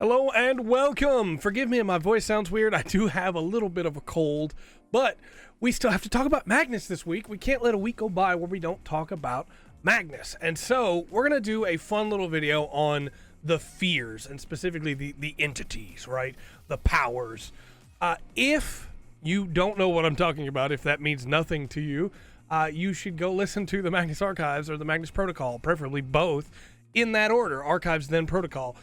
Hello and welcome. Forgive me if my voice sounds weird. I do have a little bit of a cold, but we still have to talk about Magnus this week. We can't let a week go by where we don't talk about Magnus. And so we're going to do a fun little video on the fears and specifically the entities, right? The powers. If you don't know what I'm talking about, if that means nothing to you, you should go listen to the Magnus Archives or the Magnus Protocol, preferably both, in that order, Archives then Protocol.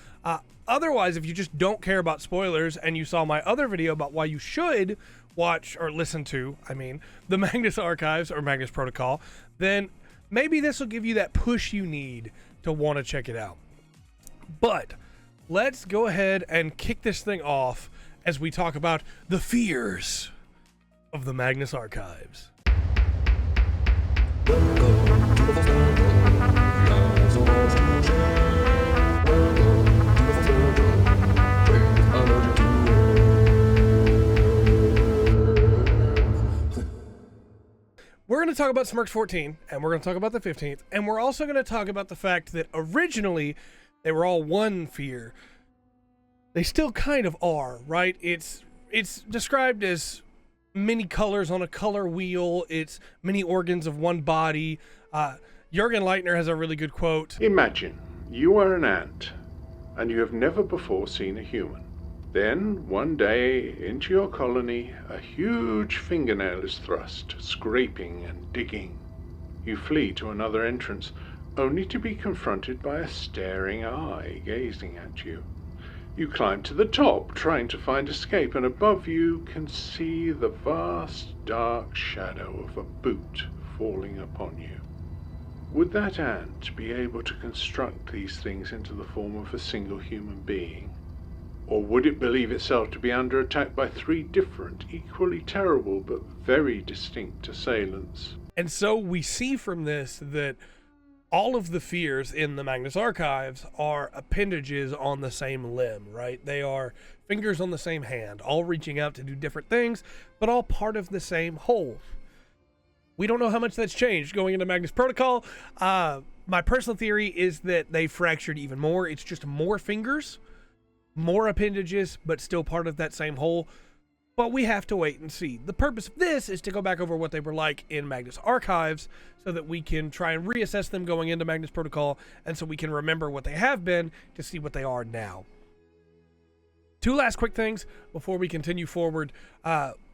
Otherwise, if you just don't care about spoilers and you saw my other video about why you should watch or listen to, the Magnus Archives or Magnus Protocol, then maybe this will give you that push you need to want to check it out. But let's go ahead and kick this thing off as we talk about the fears of the Magnus Archives. We're going to talk about Smirks 14, and we're going to talk about the 15th, and we're also going to talk about the fact that originally they were all one fear. They still kind of are, right? It's described as many colors on a color wheel. It's many organs of one body. Jürgen Leitner has a really good quote. Imagine you are an ant, and you have never before seen a human. Then, one day, into your colony, a huge fingernail is thrust, scraping and digging. You flee to another entrance, only to be confronted by a staring eye gazing at you. You climb to the top, trying to find escape, and above you can see the vast, dark shadow of a boot falling upon you. Would that ant be able to construct these things into the form of a single human being? Or would it believe itself to be under attack by three different, equally terrible, but very distinct assailants? And so we see from this that all of the fears in the Magnus Archives are appendages on the same limb, right? They are fingers on the same hand, all reaching out to do different things, but all part of the same whole. We don't know how much that's changed going into Magnus Protocol. My personal theory is that they fractured even more. It's just more fingers, more appendages, but still part of that same whole. But we have to wait and see. The purpose of this is to go back over what they were like in Magnus Archives so that we can try and reassess them going into Magnus Protocol, and so we can remember what they have been to see what they are now. Two last quick things before we continue forward.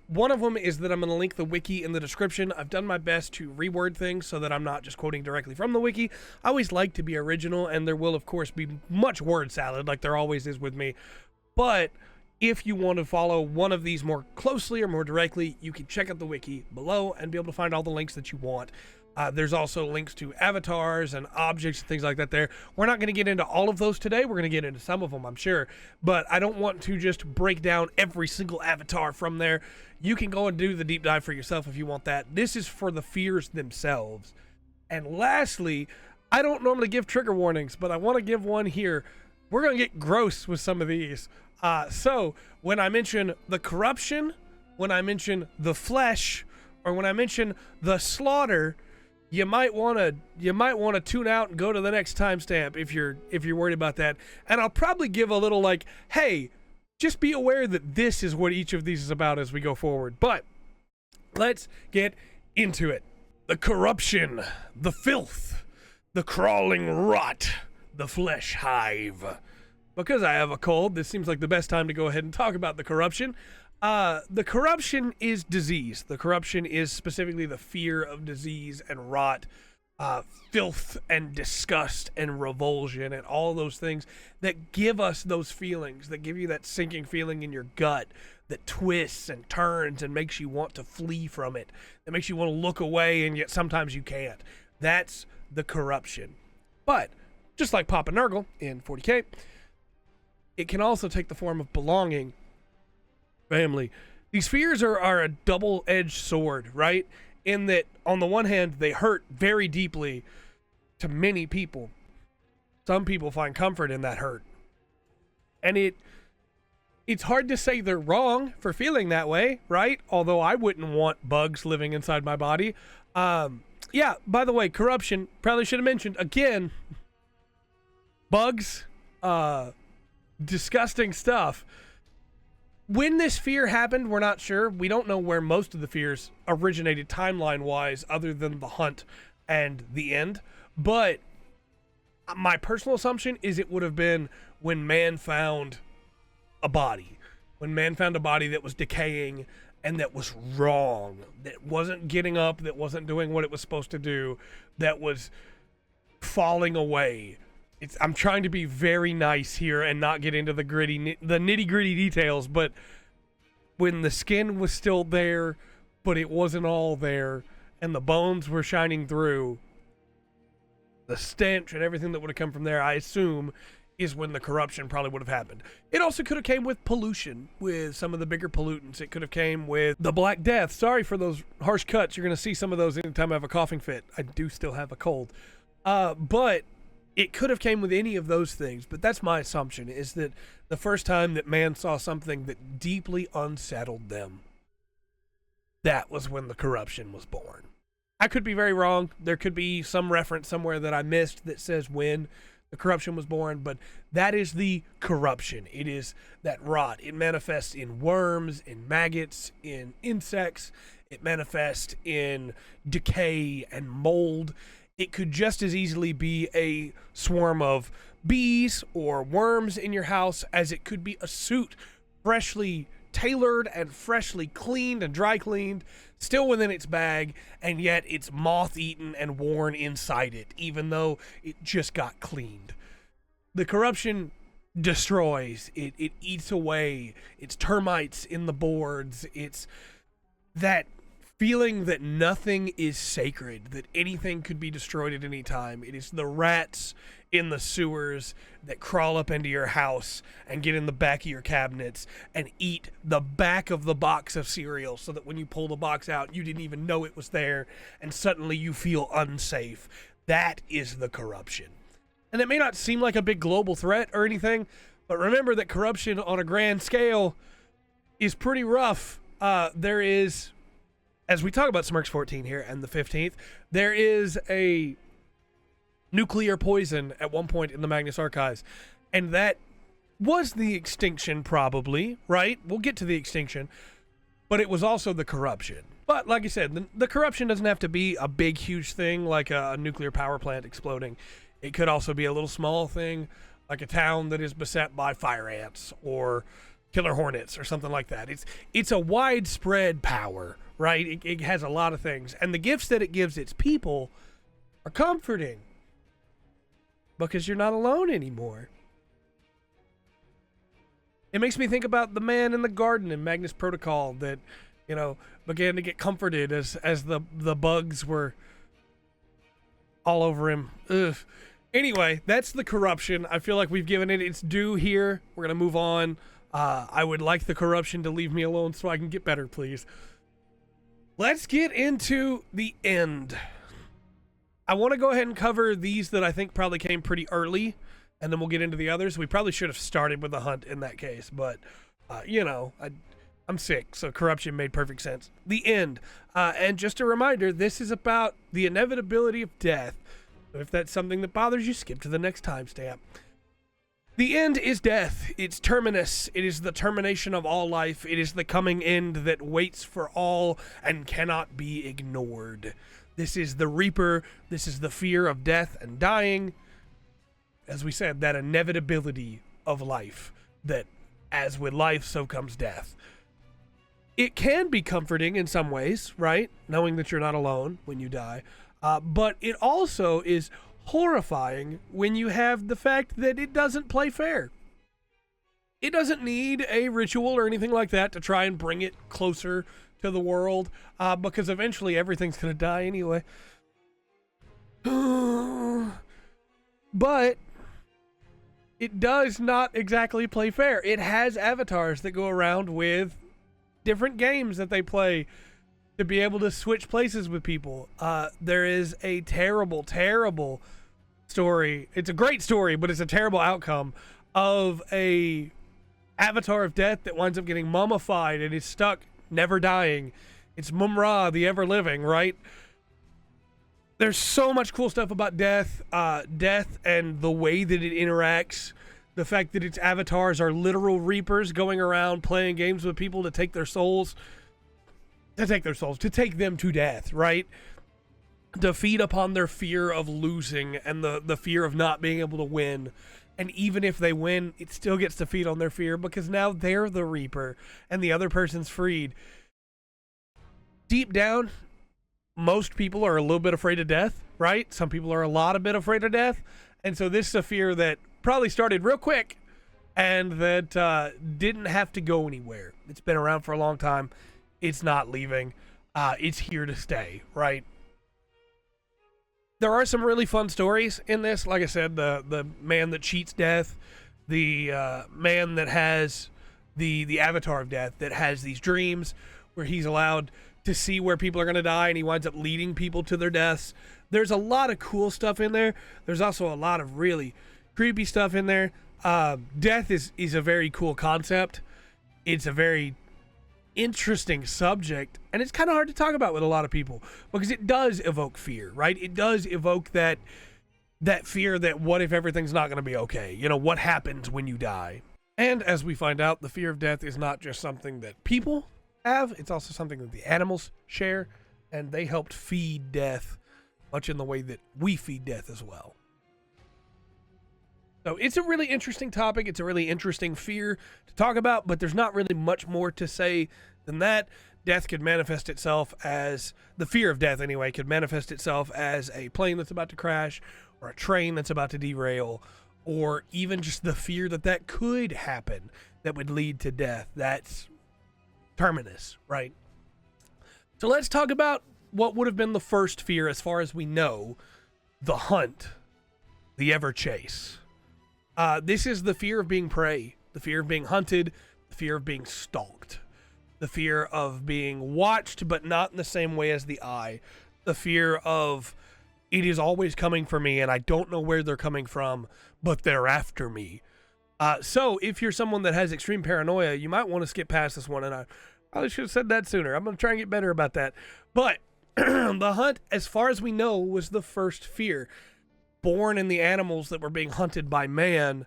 One of them is that I'm going to link the wiki in the description. I've done my best to reword things so that I'm not just quoting directly from the wiki. I always like to be original, and there will, of course, be much word salad like there always is with me. But if you want to follow one of these more closely or more directly, you can check out the wiki below and be able to find all the links that you want. There's also links to avatars and objects and things like that there. We're not going to get into all of those today. We're going to get into some of them, I'm sure. But I don't want to just break down every single avatar from there. You can go and do the deep dive for yourself if you want that. This is for the fears themselves. And lastly, I don't normally give trigger warnings, but I want to give one here. We're going to get gross with some of these. So when I mention the corruption, when I mention the flesh, or when I mention the slaughter, you might want to tune out and go to the next timestamp if you're worried about that. And I'll probably give a little like, hey, just be aware that this is what each of these is about as we go forward. But let's get into it. The corruption, the filth, the crawling rot, the flesh hive. Because I have a cold, this seems like the best time to go ahead and talk about the corruption. The corruption is disease. The corruption is specifically the fear of disease and rot, filth and disgust and revulsion and all those things that give us those feelings, that give you that sinking feeling in your gut that twists and turns and makes you want to flee from it, that makes you want to look away and yet sometimes you can't. That's the corruption. But just like Papa Nurgle in 40K, it can also take the form of belonging. Family. These fears are a double-edged sword, right? In that, on the one hand, they hurt very deeply to many people. Some people find comfort in that hurt. And it's hard to say they're wrong for feeling that way, right? Although I wouldn't want bugs living inside my body. Yeah, by the way, corruption, probably should have mentioned, again, bugs, disgusting stuff. When this fear happened, we're not sure. We don't know where most of the fears originated timeline-wise, other than the hunt and the end. But my personal assumption is it would have been when man found a body. When man found a body that was decaying and that was wrong, that wasn't getting up, that wasn't doing what it was supposed to do, that was falling away. I'm trying to be very nice here and not get into the nitty-gritty details, but when the skin was still there, but it wasn't all there, and the bones were shining through, the stench and everything that would have come from there, I assume, is when the corruption probably would have happened. It also could have came with pollution, with some of the bigger pollutants. It could have came with the Black Death. Sorry for those harsh cuts. You're going to see some of those anytime I have a coughing fit. I do still have a cold. But it could have came with any of those things, but that's my assumption, is that the first time that man saw something that deeply unsettled them, that was when the corruption was born. I could be very wrong. There could be some reference somewhere that I missed that says when the corruption was born, but that is the corruption. It is that rot. It manifests in worms, in maggots, in insects. It manifests in decay and mold. It could just as easily be a swarm of bees or worms in your house as it could be a suit freshly tailored and freshly cleaned and dry cleaned, still within its bag, and yet it's moth-eaten and worn inside it, even though it just got cleaned. The corruption destroys. It eats away. It's termites in the boards. It's that feeling that nothing is sacred, that anything could be destroyed at any time. It is the rats in the sewers that crawl up into your house and get in the back of your cabinets and eat the back of the box of cereal, so that when you pull the box out, you didn't even know it was there, and suddenly you feel unsafe. That is the corruption. And it may not seem like a big global threat or anything, but remember that corruption on a grand scale is pretty rough. There is, as we talk about Smirks 14 here and the 15th, there is a nuclear poison at one point in the Magnus Archives, and that was the Extinction, probably, right? We'll get to the Extinction, but it was also the corruption. But like I said, the corruption doesn't have to be a big, huge thing like a nuclear power plant exploding. It could also be a little small thing, like a town that is beset by fire ants or killer hornets or something like that. It's a widespread power, right? It has a lot of things. And the gifts that it gives its people are comforting, because you're not alone anymore. It makes me think about the man in the garden in Magnus Protocol that, you know, began to get comforted as the bugs were all over him. Ugh. Anyway, that's the corruption. I feel like we've given it its due here. We're going to move on. I would like the corruption to leave me alone so I can get better, please. Let's get into the end. I want to go ahead and cover these that I think probably came pretty early, and then we'll get into the others. We probably should have started with the hunt in that case, but, you know, I'm sick, so corruption made perfect sense. The end. And just a reminder, this is about the inevitability of death. So if that's something that bothers you, skip to the next timestamp. The end is death. It's terminus. It is the termination of all life. It is the coming end that waits for all and cannot be ignored. This is the Reaper. This is the fear of death and dying. As we said, that inevitability of life, that as with life, so comes death. It can be comforting in some ways, right? Knowing that you're not alone when you die. But it also is horrifying when you have the fact that it doesn't play fair. It doesn't need a ritual or anything like that to try and bring it closer to the world, because eventually everything's going to die anyway. But it does not exactly play fair. It has avatars that go around with different games that they play to be able to switch places with people. There is a terrible, terrible story. It's a great story, but it's a terrible outcome of a avatar of death that winds up getting mummified and is stuck, never dying. It's Mumra, the ever-living, right? There's so much cool stuff about death and the way that it interacts. The fact that its avatars are literal reapers going around playing games with people to take their souls, to take them to death, right? To feed upon their fear of losing and the fear of not being able to win. And even if they win, it still gets to feed on their fear because now they're the reaper and the other person's freed. Deep down, most people are a little bit afraid of death, right? Some people are a lot a bit afraid of death. And so this is a fear that probably started real quick and that didn't have to go anywhere. It's been around for a long time. It's not leaving. It's here to stay, right? There are some really fun stories in this. Like I said, the man that cheats death, the man that has the avatar of death that has these dreams where he's allowed to see where people are going to die and he winds up leading people to their deaths. There's a lot of cool stuff in there. There's also a lot of really creepy stuff in there. Death is a very cool concept. It's a very interesting subject, and it's kind of hard to talk about with a lot of people because it does evoke fear, right? It does evoke that fear that what if everything's not going to be okay? You know, what happens when you die? And as we find out, the fear of death is not just something that people have, it's also something that the animals share, and they helped feed death much in the way that we feed death as well. So it's a really interesting topic. It's a really interesting fear to talk about, but there's not really much more to say than that. Death could manifest itself as, the fear of death anyway, could manifest itself as a plane that's about to crash or a train that's about to derail, or even just the fear that could happen that would lead to death. That's terminus, right? So let's talk about what would have been the first fear as far as we know, the hunt, the ever chase. This is the fear of being prey, the fear of being hunted, the fear of being stalked, the fear of being watched but not in the same way as the eye, the fear of it is always coming for me and I don't know where they're coming from, but they're after me. So if you're someone that has extreme paranoia, you might want to skip past this one, and I probably should have said that sooner. I'm going to try and get better about that. But the hunt, as far as we know, was the first fear born in the animals that were being hunted by man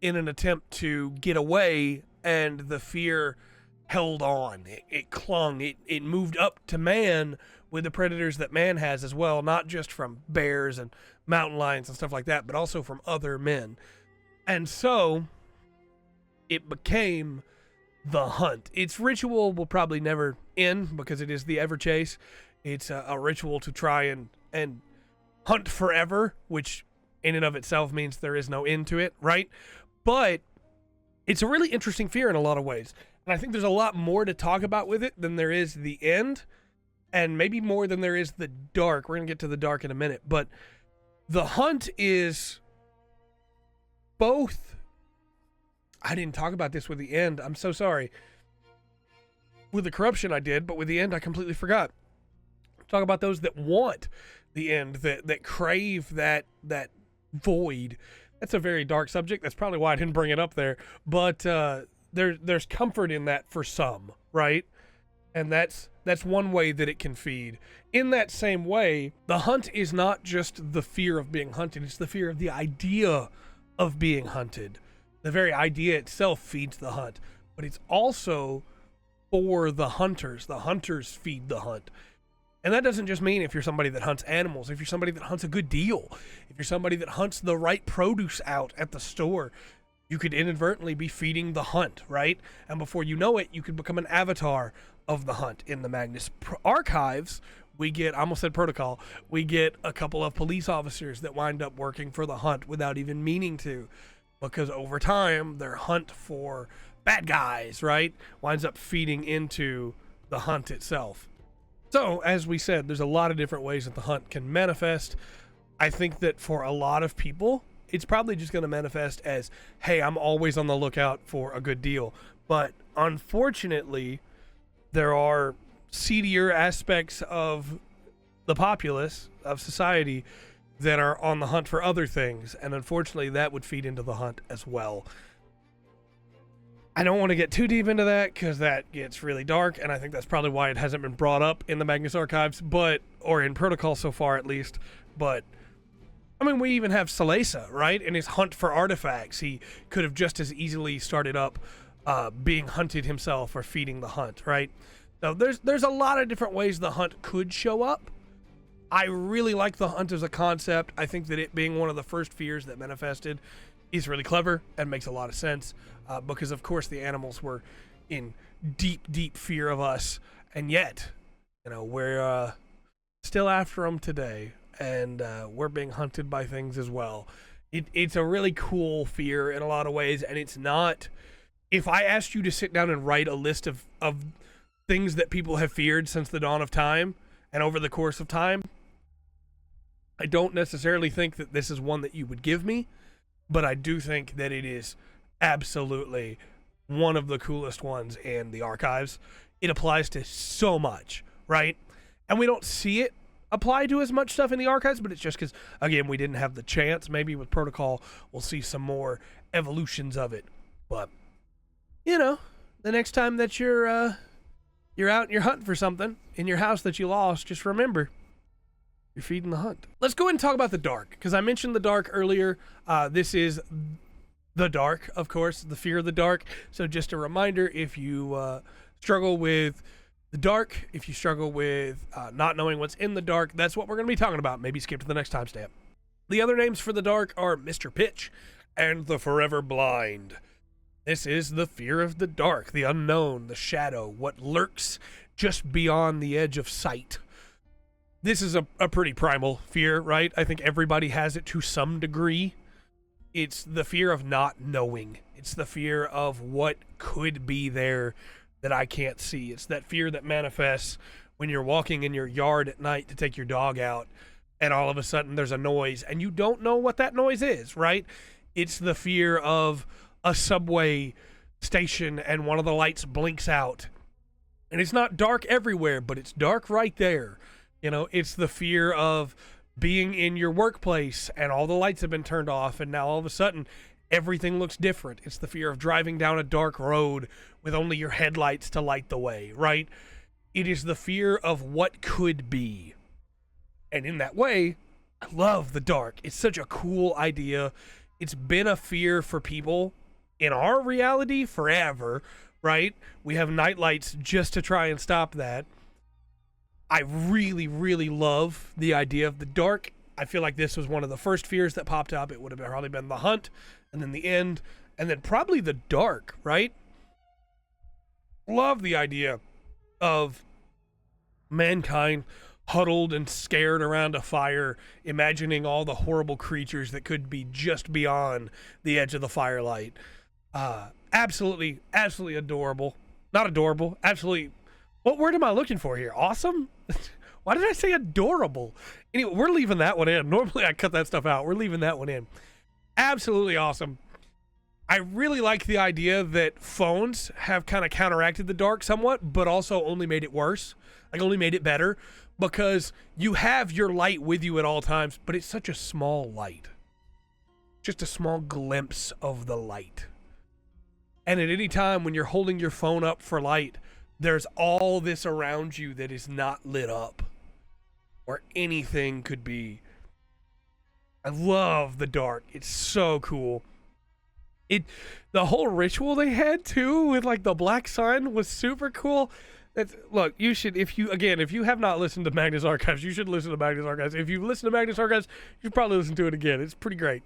in an attempt to get away, and the fear held on. It clung. It moved up to man with the predators that man has as well, not just from bears and mountain lions and stuff like that, but also from other men. And so it became the hunt. Its ritual will probably never end because it is the ever chase. It's a ritual to try and hunt forever, which in and of itself means there is no end to it, right? But it's a really interesting fear in a lot of ways. And I think there's a lot more to talk about with it than there is the end, and maybe more than there is the dark. We're going to get to the dark in a minute. But the hunt is both... I didn't talk about this with the end. I'm so sorry. With the corruption I did, but with the end I completely forgot. Talk about those that want the end, that crave that void. That's a very dark subject. That's probably why I didn't bring it up there. But there's comfort in that for some, right? And that's one way that it can feed. In that same way, the hunt is not just the fear of being hunted. It's the fear of the idea of being hunted. The very idea itself feeds the hunt. But it's also for the hunters. The hunters feed the hunt. And that doesn't just mean if you're somebody that hunts animals, if you're somebody that hunts a good deal, if you're somebody that hunts the right produce out at the store, you could inadvertently be feeding the hunt, right? And before you know it, you could become an avatar of the hunt. In the Magnus Archives, we get, I almost said protocol, we get a couple of police officers that wind up working for the hunt without even meaning to, because over time, their hunt for bad guys, right, winds up feeding into the hunt itself. So, as we said, there's a lot of different ways that the hunt can manifest. I think that for a lot of people, it's probably just going to manifest as, hey, I'm always on the lookout for a good deal. But unfortunately, there are seedier aspects of the populace, of society, that are on the hunt for other things. And unfortunately, that would feed into the hunt as well. I don't want to get too deep into that because that gets really dark, and I think that's probably why it hasn't been brought up in the Magnus Archives, or in Protocol so far at least. But I mean, we even have Salesa, right? In his hunt for artifacts, he could have just as easily started up being hunted himself or feeding the hunt, right? So there's a lot of different ways the hunt could show up. I really like the hunt as a concept. I think that it being one of the first fears that manifested is really clever and makes a lot of sense because, of course, the animals were in deep fear of us, and yet, we're still after them today, and we're being hunted by things as well. It's a really cool fear in a lot of ways, and it's not. If I asked you to sit down and write a list of things that people have feared since the dawn of time and over the course of time, I don't necessarily think that this is one that you would give me, but I do think that it is absolutely one of the coolest ones in the archives. It applies to so much, right? And we don't see it apply to as much stuff in the archives, but it's just because, again, we didn't have the chance. Maybe with Protocol, we'll see some more evolutions of it. But, the next time that you're out and you're hunting for something in your house that you lost, just remember, you're feeding the hunt. Let's go ahead and talk about the dark, because I mentioned the dark earlier. This is the dark, of course, the fear of the dark. So just a reminder, if you struggle with the dark, if you struggle with not knowing what's in the dark, that's what we're going to be talking about. Maybe skip to the next timestamp. The other names for the dark are Mr. Pitch and the Forever Blind. This is the fear of the dark, the unknown, the shadow, what lurks just beyond the edge of sight. This is a pretty primal fear, right? I think everybody has it to some degree. It's the fear of not knowing. It's the fear of what could be there that I can't see. It's that fear that manifests when you're walking in your yard at night to take your dog out, and all of a sudden there's a noise, and you don't know what that noise is, right? It's the fear of a subway station and one of the lights blinks out. And it's not dark everywhere, but it's dark right there. It's the fear of being in your workplace and all the lights have been turned off and now all of a sudden everything looks different. It's the fear of driving down a dark road with only your headlights to light the way, right? It is the fear of what could be. And in that way, I love the dark. It's such a cool idea. It's been a fear for people in our reality forever, right? We have nightlights just to try and stop that. I really, really love the idea of the dark. I feel like this was one of the first fears that popped up. It would have probably been the hunt, and then the end, and then probably the dark, right? Love the idea of mankind huddled and scared around a fire, imagining all the horrible creatures that could be just beyond the edge of the firelight. Absolutely adorable. Not adorable, absolutely. What word am I looking for here? Awesome? Why did I say adorable? Anyway, we're leaving that one in. Normally I cut that stuff out. We're leaving that one in. Absolutely awesome. I really like the idea that phones have kind of counteracted the dark somewhat, but also only made it worse. Like only made it better, because you have your light with you at all times, but it's such a small light. Just a small glimpse of the light. And at any time when you're holding your phone up for light, there's all this around you that is not lit up, or anything could be. I love the dark. It's so cool. The whole ritual they had too with like the black sun was super cool. Look, you should, if you have not listened to Magnus Archives, you should listen to Magnus Archives. If you listen to Magnus Archives, you should probably listen to it again. It's pretty great.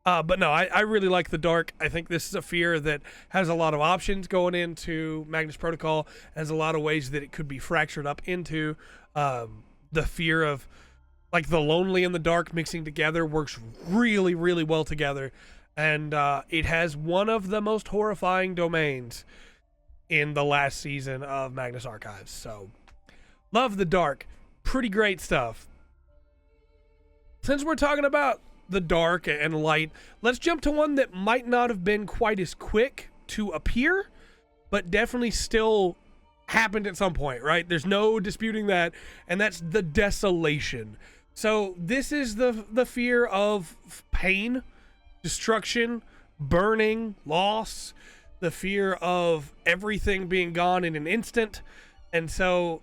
But no, I really like the dark. I think this is a fear that has a lot of options going into Magnus Protocol, has a lot of ways that it could be fractured up into. The fear of like the lonely and the dark mixing together works really, really well together. And it has one of the most horrifying domains in the last season of Magnus Archives. So, love the dark. Pretty great stuff. Since we're talking about the dark and light, let's jump to one that might not have been quite as quick to appear, but definitely still happened at some point, right? There's no disputing that, and that's the Desolation. So this is the fear of pain, destruction, burning, loss, the fear of everything being gone in an instant. And so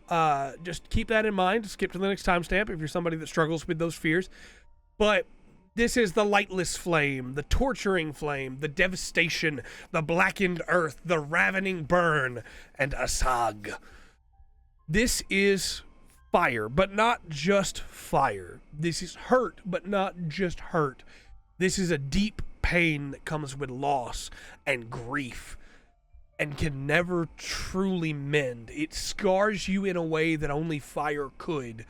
just keep that in mind. Skip to the next timestamp if you're somebody that struggles with those fears. But This is the lightless flame, the torturing flame, the devastation, the blackened earth, the ravening burn, and Asag. This is fire, but not just fire. This is hurt, but not just hurt. This is a deep pain that comes with loss and grief and can never truly mend. It scars you in a way that only fire could,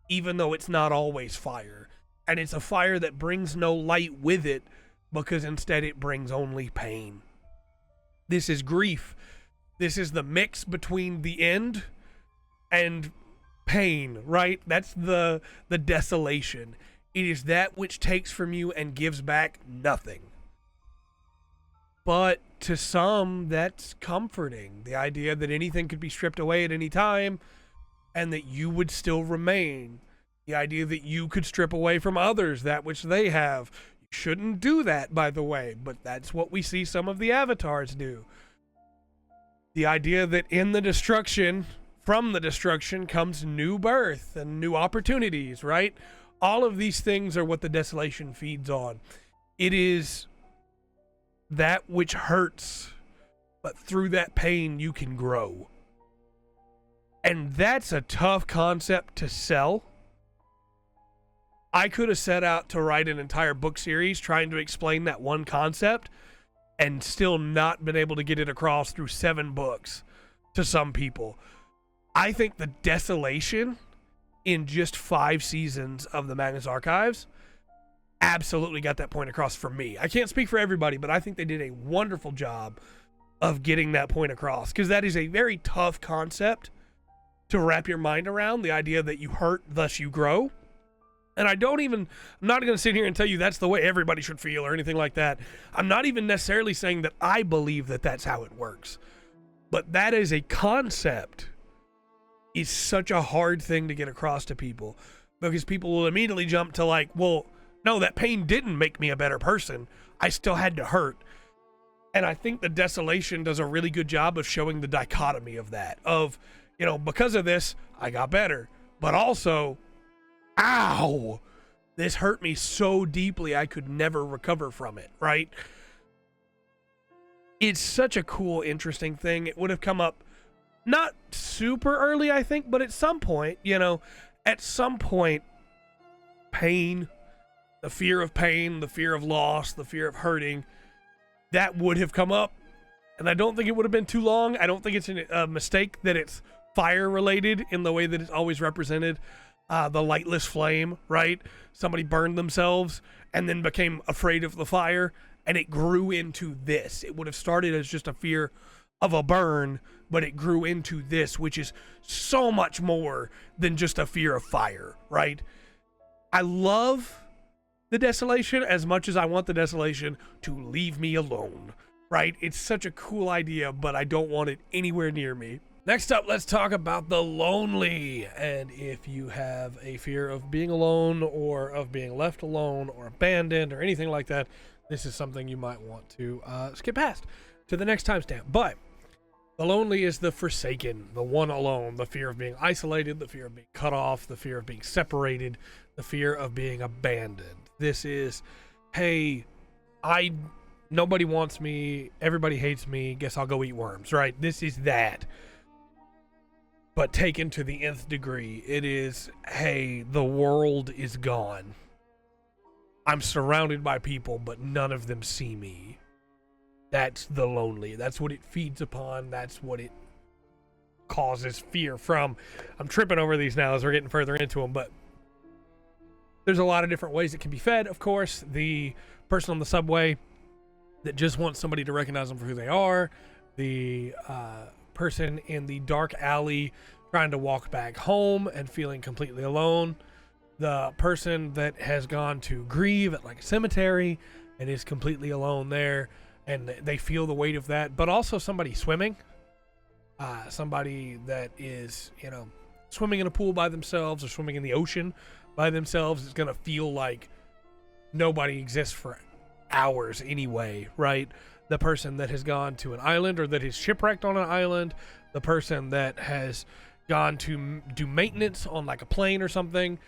even though it's not always fire. And it's a fire that brings no light with it, because instead it brings only pain. This is grief. This is the mix between the end and pain, right? That's the desolation. It is that which takes from you and gives back nothing. But to some, that's comforting. The idea that anything could be stripped away at any time and that you would still remain. The idea that you could strip away from others that which they have. You shouldn't do that, by the way, but that's what we see some of the avatars do. The idea that in the destruction, from the destruction comes new birth and new opportunities, right? All of these things are what the desolation feeds on. It is that which hurts, but through that pain you can grow. And that's a tough concept to sell. I could have set out to write an entire book series trying to explain that one concept and still not been able to get it across through 7 books to some people. I think the desolation in just 5 seasons of the Magnus Archives absolutely got that point across for me. I can't speak for everybody, but I think they did a wonderful job of getting that point across, because that is a very tough concept to wrap your mind around, the idea that you hurt, thus you grow. And I'm not going to sit here and tell you that's the way everybody should feel or anything like that. I'm not even necessarily saying that I believe that that's how it works. But that is a concept. Is such a hard thing to get across to people, because people will immediately jump to like, well, no, that pain didn't make me a better person. I still had to hurt. And I think the desolation does a really good job of showing the dichotomy of that, of, you know, because of this, I got better, but also, ow, this hurt me so deeply I could never recover from it, right? It's such a cool, interesting thing. It would have come up not super early, I think, but at some point, at some point, pain, the fear of pain, the fear of loss, the fear of hurting, that would have come up. And I don't think it would have been too long. I don't think it's a mistake that it's fire related in the way that it's always represented. The lightless flame, right? Somebody burned themselves and then became afraid of the fire, and it grew into this. It would have started as just a fear of a burn, but it grew into this, which is so much more than just a fear of fire, right? I love the desolation as much as I want the desolation to leave me alone, right? It's such a cool idea, but I don't want it anywhere near me. Next up, let's talk about the lonely. And if you have a fear of being alone or of being left alone or abandoned or anything like that, this is something you might want to skip past to the next timestamp. But the lonely is the forsaken, the one alone, the fear of being isolated, the fear of being cut off, the fear of being separated, the fear of being abandoned. This is, hey, nobody wants me, everybody hates me, guess I'll go eat worms, right? This is that. But taken to the nth degree, it is, hey, the world is gone. I'm surrounded by people, but none of them see me. That's the lonely. That's what it feeds upon. That's what it causes fear from. I'm tripping over these now as we're getting further into them, but there's a lot of different ways it can be fed, of course. The person on the subway that just wants somebody to recognize them for who they are. The person in the dark alley trying to walk back home and feeling completely alone. The person that has gone to grieve at like a cemetery and is completely alone there, and they feel the weight of that. But also somebody swimming, somebody that is, swimming in a pool by themselves or swimming in the ocean by themselves is going to feel like nobody exists for hours anyway, right? The person that has gone to an island or that is shipwrecked on an island, the person that has gone to do maintenance on like a plane or something.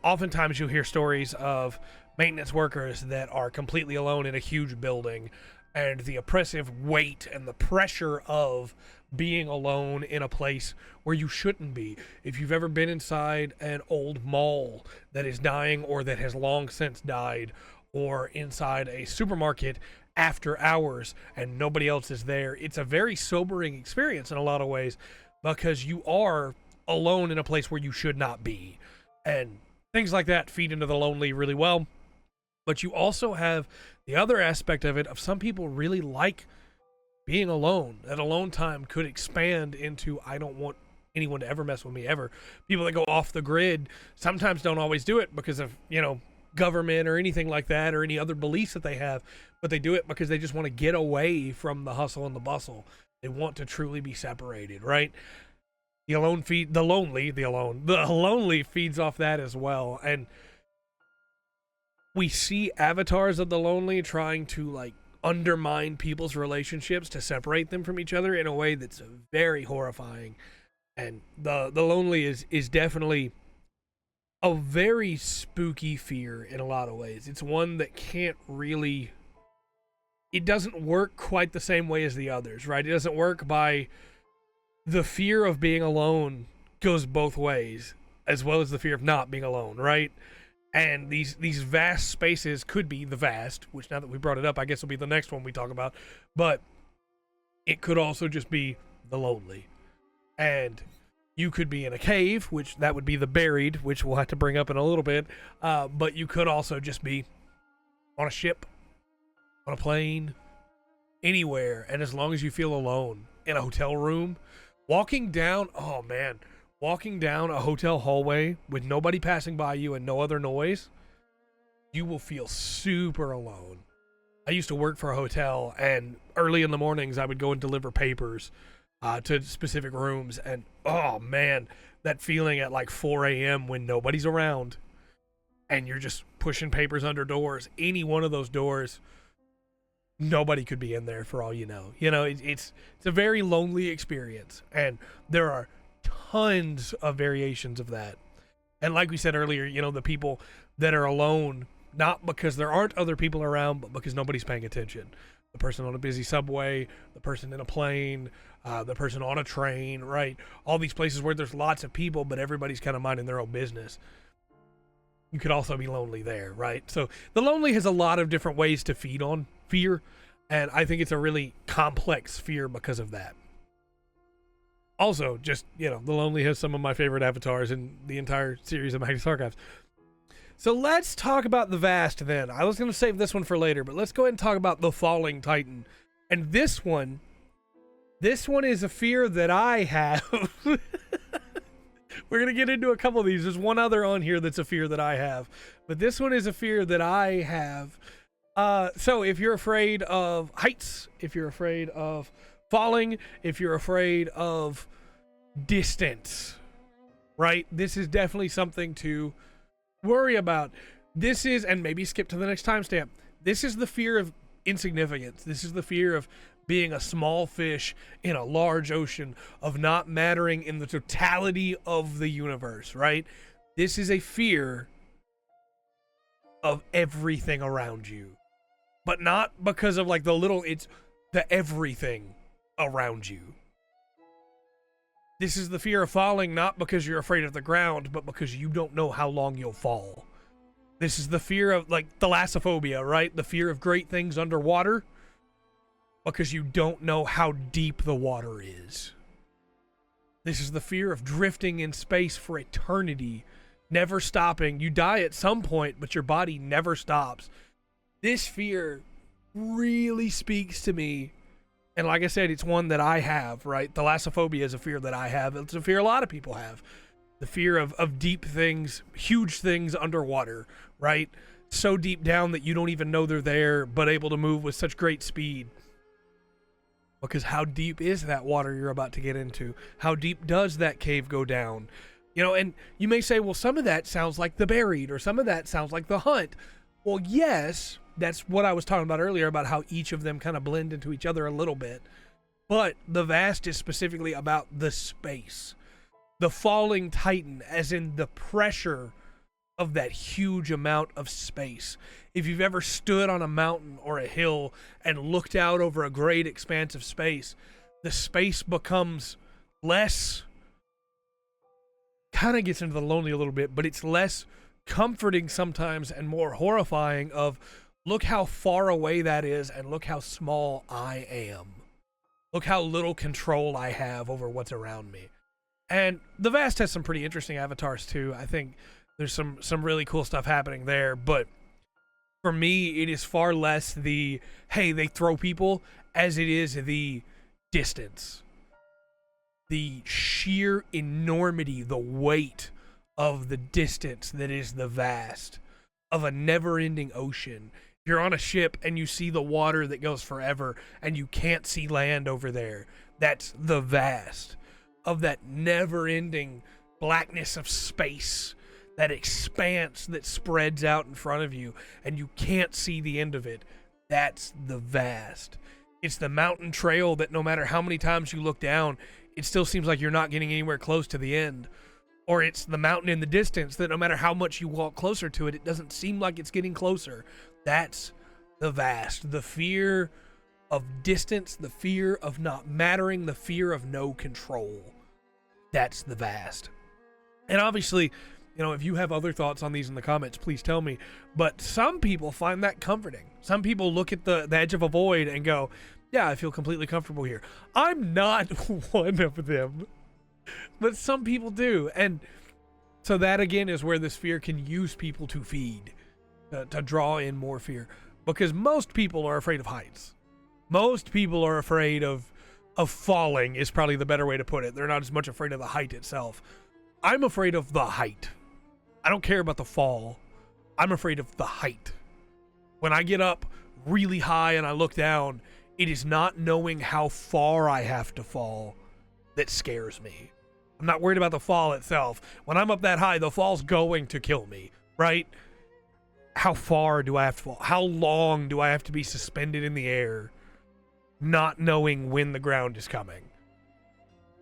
Oftentimes you'll hear stories of maintenance workers that are completely alone in a huge building, and the oppressive weight and the pressure of being alone in a place where you shouldn't be. If you've ever been inside an old mall that is dying or that has long since died, or inside a supermarket after hours and nobody else is there, it's a very sobering experience in a lot of ways, because you are alone in a place where you should not be. And things like that feed into the lonely really well. But you also have the other aspect of it, of some people really like being alone. That alone time could expand into, I don't want anyone to ever mess with me ever. People that go off the grid sometimes don't always do it because of, government or anything like that, or any other beliefs that they have, but they do it because they just want to get away from the hustle and the bustle. They want to truly be separated, right? The lonely feeds off that as well. And we see avatars of the lonely trying to undermine people's relationships to separate them from each other in a way that's very horrifying. And the lonely is definitely a very spooky fear in a lot of ways. It's one that it doesn't work quite the same way as the others, right? It doesn't work by the fear of being alone goes both ways, as well as the fear of not being alone, right? And these vast spaces could be the vast, which now that we brought it up, I guess will be the next one we talk about. But it could also just be the lonely. And you could be in a cave, which that would be the buried, which we'll have to bring up in a little bit. But you could also just be on a ship, on a plane, anywhere. And as long as you feel alone, in a hotel room, walking down a hotel hallway with nobody passing by you and no other noise, you will feel super alone. I used to work for a hotel, and early in the mornings I would go and deliver papers to specific rooms, and oh man, that feeling at 4 a.m. when nobody's around and you're just pushing papers under doors, any one of those doors, nobody could be in there for all you know. It's a very lonely experience, and there are tons of variations of that. And like we said earlier, the people that are alone, not because there aren't other people around, but because nobody's paying attention. The person on a busy subway, the person in a plane, the person on a train, right? All these places where there's lots of people, but everybody's kind of minding their own business. You could also be lonely there, right? So the lonely has a lot of different ways to feed on fear, and I think it's a really complex fear because of that. Also, just, the lonely has some of my favorite avatars in the entire series of Magnus Archives. So let's talk about the vast then. I was going to save this one for later, but let's go ahead and talk about the falling titan. And this one is a fear that I have. We're going to get into a couple of these. There's one other on here that's a fear that I have, but this one is a fear that I have. So if you're afraid of heights, if you're afraid of falling, if you're afraid of distance, right? This is definitely something to worry about. This is, and maybe skip to the next timestamp, this is the fear of insignificance. This is the fear of being a small fish in a large ocean, of not mattering in the totality of the universe, right? This is a fear of everything around you, but not because of it's the everything around you. This is the fear of falling, not because you're afraid of the ground, but because you don't know how long you'll fall. This is the fear of thalassophobia, right? The fear of great things underwater, because you don't know how deep the water is. This is the fear of drifting in space for eternity, never stopping. You die at some point, but your body never stops. This fear really speaks to me. And like I said, it's one that I have, right? Thalassophobia is a fear that I have. It's a fear a lot of people have. The fear of deep things, huge things underwater, right? So deep down that you don't even know they're there, but able to move with such great speed. Because how deep is that water you're about to get into? How deep does that cave go down? And you may say, well, some of that sounds like The Buried, or some of that sounds like The Hunt. Well, yes, that's what I was talking about earlier, about how each of them kind of blend into each other a little bit. But the vast is specifically about the space. The falling titan, as in the pressure of that huge amount of space. If you've ever stood on a mountain or a hill and looked out over a great expanse of space, the space becomes less, kind of gets into the lonely a little bit, but it's less comforting sometimes and more horrifying of, look how far away that is and look how small I am. Look how little control I have over what's around me. And the Vast has some pretty interesting avatars too. I think there's some really cool stuff happening there, but for me, it is far less the, hey, they throw people, as it is the distance. The sheer enormity, the weight of the distance that is the Vast, of a never-ending ocean. You're on a ship and you see the water that goes forever and you can't see land over there. That's the Vast. Of that never-ending blackness of space, that expanse that spreads out in front of you and you can't see the end of it. That's the Vast. It's the mountain trail that no matter how many times you look down, it still seems like you're not getting anywhere close to the end. Or it's the mountain in the distance that no matter how much you walk closer to it, it doesn't seem like it's getting closer. That's the Vast. The fear of distance, the fear of not mattering, the fear of no control. That's the Vast. And obviously, if you have other thoughts on these in the comments, please tell me. But some people find that comforting. Some people look at the edge of a void and go, yeah, I feel completely comfortable here. I'm not one of them. But some people do. And so that, again, is where this fear can use people to feed, to draw in more fear. Because most people are afraid of heights. Most people are afraid of falling is probably the better way to put it. They're not as much afraid of the height itself. I'm afraid of the height. I don't care about the fall. I'm afraid of the height. When I get up really high and I look down, it is not knowing how far I have to fall that scares me. I'm not worried about the fall itself. When I'm up that high, the fall's going to kill me, right? How far do I have to fall? How long do I have to be suspended in the air, not knowing when the ground is coming?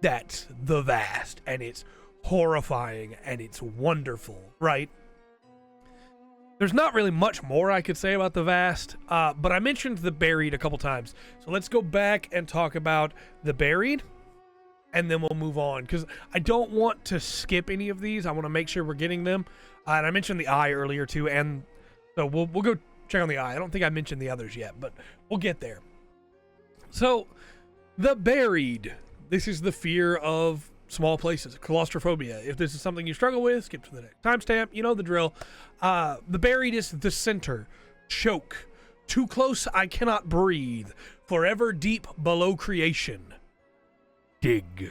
That's the Vast, and it's horrifying, and it's wonderful, right? There's not really much more I could say about the Vast, but I mentioned the Buried a couple times. So let's go back and talk about the Buried, and then we'll move on, because I don't want to skip any of these. I want to make sure we're getting them. And I mentioned the Eye earlier, too, and so we'll go check on the Eye. I don't think I mentioned the others yet, but we'll get there. So, the Buried. This is the fear of small places, claustrophobia. If this is something you struggle with, skip to the next timestamp. You know the drill. The Buried is the center. Choke. Too close, I cannot breathe. Forever deep below creation. Dig.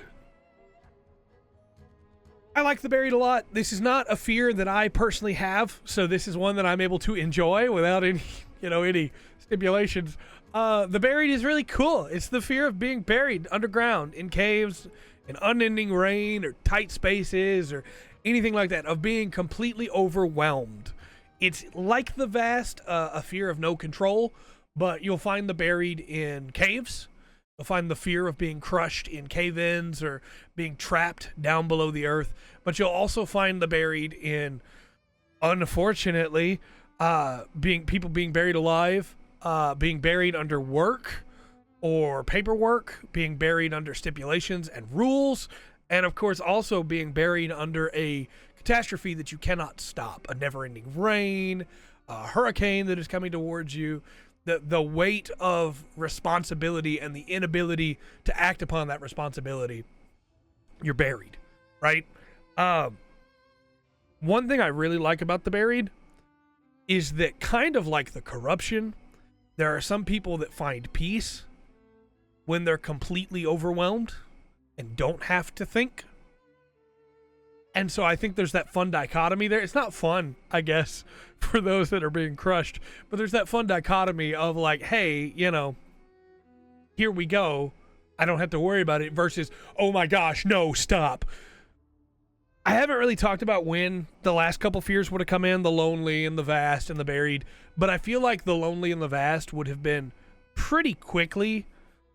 I like the Buried a lot. This is not a fear that I personally have, so this is one that I'm able to enjoy without any, any stipulations. The Buried is really cool. It's the fear of being buried underground in caves, in unending rain, or tight spaces, or anything like that, of being completely overwhelmed. It's like the Vast, a fear of no control, but you'll find the Buried in caves. You'll find the fear of being crushed in cave-ins or being trapped down below the earth. But you'll also find the Buried in, unfortunately, people being buried alive, being buried under work or paperwork, being buried under stipulations and rules, and of course also being buried under a catastrophe that you cannot stop. A never-ending rain, a hurricane that is coming towards you. The weight of responsibility and the inability to act upon that responsibility, you're buried, right? One thing I really like about the Buried is that, kind of like the corruption, there are some people that find peace when they're completely overwhelmed and don't have to think. And so I think there's that fun dichotomy there. It's not fun, I guess, for those that are being crushed, but there's that fun dichotomy of like, hey, here we go. I don't have to worry about it, versus, oh my gosh, no, stop. I haven't really talked about when the last couple fears would have come in, the Lonely and the Vast and the Buried, but I feel like the Lonely and the Vast would have been pretty quickly.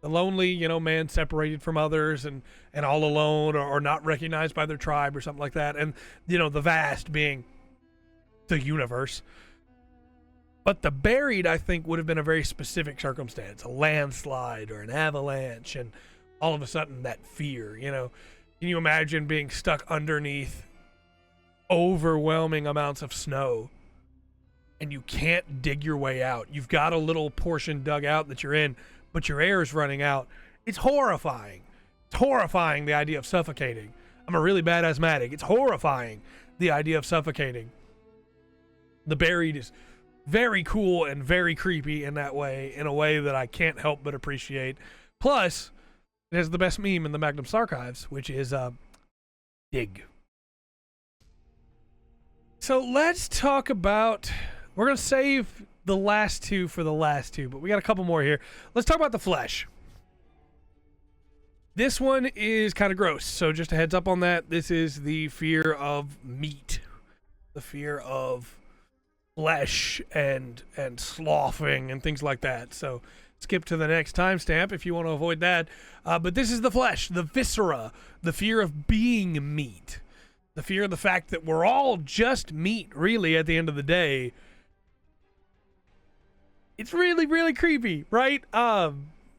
The Lonely, man separated from others and all alone, or not recognized by their tribe or something like that. And, the Vast being the universe. But the buried, I think, would have been a very specific circumstance, a landslide or an avalanche, and all of a sudden that fear, you know. Can you imagine being stuck underneath overwhelming amounts of snow and you can't dig your way out? You've got a little portion dug out that you're in, but your air is running out. It's horrifying. It's horrifying, the idea of suffocating. I'm a really bad asthmatic. It's horrifying, the idea of suffocating. The buried is very cool and very creepy in that way, in a way that I can't help but appreciate. Plus, it has the best meme in the Magnus Archives, which is dig. So let's talk about, we're going to save the last two for the last two, but we got a couple more here. Let's talk about the flesh. This one is kind of gross, so just a heads up on that. This is the fear of meat, the fear of flesh and sloughing and things like that. So skip to the next timestamp if you want to avoid that. But this is the flesh, the viscera, the fear of being meat, the fear of the fact that we're all just meat, really, at the end of the day. It's really, really creepy, right?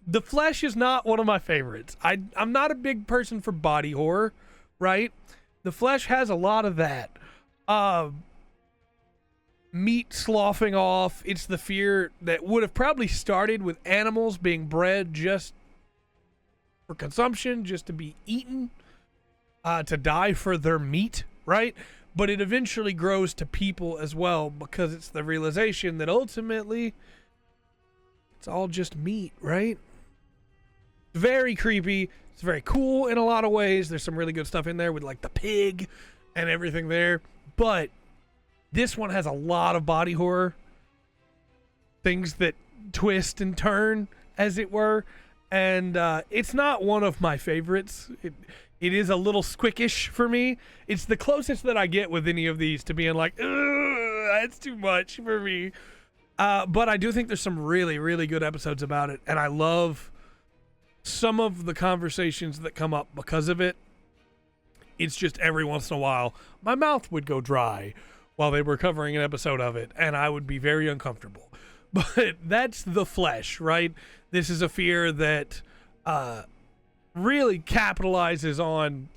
The flesh is not one of my favorites. I'm not a big person for body horror, right? The flesh has a lot of that. Meat sloughing off. It's the fear that would have probably started with animals being bred just for consumption, just to be eaten, to die for their meat, right? But it eventually grows to people as well, because it's the realization that ultimately it's all just meat, right? Very creepy. It's very cool in a lot of ways. There's some really good stuff in there with like the pig and everything there. But this one has a lot of body horror. Things that twist and turn, as it were. And it's not one of my favorites. It is a little squickish for me. It's the closest that I get with any of these to being like, ugh, that's too much for me. But I do think there's some really, really good episodes about it. And I love some of the conversations that come up because of it. It's just every once in a while, my mouth would go dry while they were covering an episode of it, and I would be very uncomfortable. But that's the flesh, right? This is a fear that really capitalizes on